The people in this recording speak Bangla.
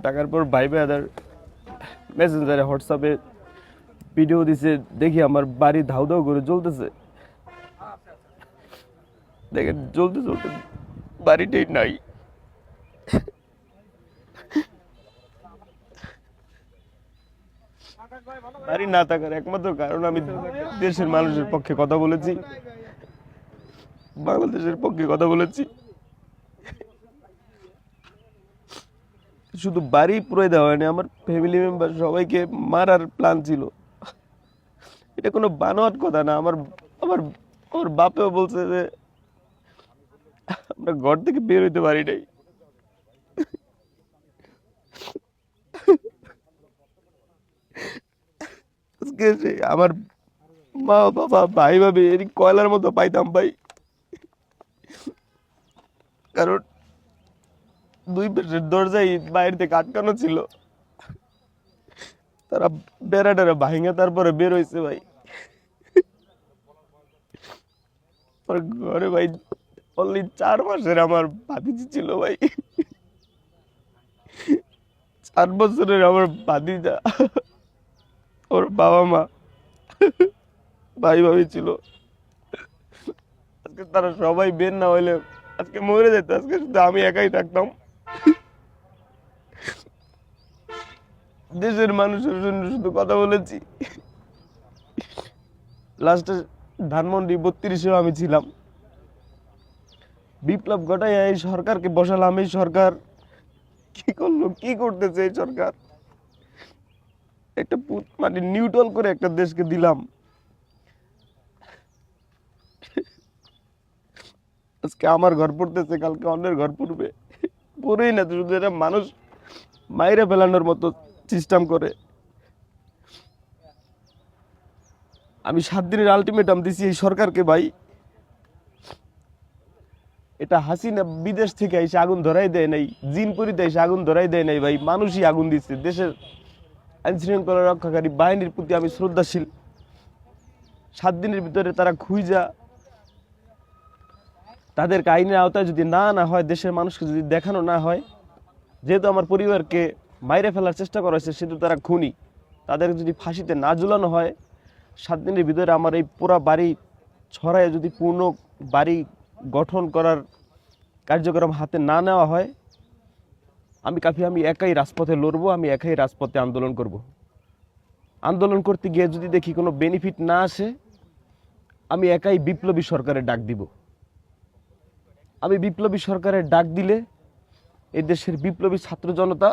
টাকার পর ভাইবে আদার মেসেঞ্জারে হোয়াটসঅ্যাপে ভিডিও দিছে, দেখি আমার বাড়ি ধাউ ধাউ করে জ্বলতেছে। দেখেন জ্বলতে জ্বলতে বাড়িটাই নাই। বাড়ি না থাকার একমাত্র কারণ আমি দেশের মানুষের পক্ষে কথা বলেছি, বাংলাদেশের পক্ষে কথা বলেছি। শুধু বাড়ি পুরো দেওয়া হয়নি, আমার ফ্যামিলি মেম্বার সবাইকে মারার প্ল্যান ছিল। এটা কোনো বানোয়াট কথা না। আমার আমার আমার বাপেও বলছে যে আমরা ঘর থেকে বের হইতে পারি নাই। আজকে আমার মা বাবা ভাই ভাবি এরই কয়লার মতো পাইতাম ভাই, কারণ দুই পাশের দরজায় বাইরে থেকে আটকানো ছিল। তারা বেড়া টেরা ভাঙে তারপরে বের হয়েছে ভাই। আমার ঘরে ভাই অনলি 4 মাসের আমার ভাতিজি ছিল ভাই। 4 বছরের আমার ভাতিজা, ওর বাবা মা ভাই ভাবি ছিল। আজকে তারা সবাই বের না হইলে আজকে মরে যেত। আজকে শুধু আমি একাই থাকতাম। দেশের মানুষের জন্য শুধু কথা বলেছি। লাস্টে ধানমন্ডি 32-এও আমি ছিলাম। বিপ্লব ঘটাই এই সরকারকে বসালাম। এই সরকার কি করলো, কি করতেছে এই সরকার? একটা মানে নিউট্রাল করে একটা দেশকে দিলাম। আজকে আমার ঘর পড়তেছে, কালকে অন্যের ঘর পড়বে। পড়েই না তো, শুধু এটা মানুষ মাইরে ফেলানোর মতো সিস্টেম করে। আমি 7 দিনের আলটিমেটাম দিছি এই সরকারকে ভাই। এটা হাসিনা বিদেশ থেকে এসে আগুন ধরাই দেয় নাই, জিনপুরিতে এসে আগুন ধরাই দেয় নাই ভাই, মানুষই আগুন দিচ্ছে। দেশের আইন শৃঙ্খলা রক্ষাকারী বাহিনীর প্রতি আমি শ্রদ্ধাশীল। 7 দিনের ভিতরে তারা খুঁজা তাদেরকে আইনের আওতায় যদি না আনা হয়, দেশের মানুষকে যদি দেখানো না হয়, যেহেতু আমার পরিবারকে মাইরে ফেলার চেষ্টা করা হয়েছে, সেহেতু তারা খুনি, তাদের যদি ফাঁসিতে না ঝুলানো হয়, 7 দিনের ভিতরে আমার এই পুরা বাড়ি ছড়ায় যদি পূর্ণ বাড়ি গঠন করার কার্যক্রম হাতে না নেওয়া হয়, আমি একাই রাজপথে লড়বো, আমি একাই রাজপথে আন্দোলন করব। আন্দোলন করতে গিয়ে যদি দেখি কোনো বেনিফিট না আসে, আমি একাই বিপ্লবী সরকারের ডাক দিব। আমি বিপ্লবী সরকারের ডাক দিলে এই দেশের বিপ্লবী ছাত্র জনতা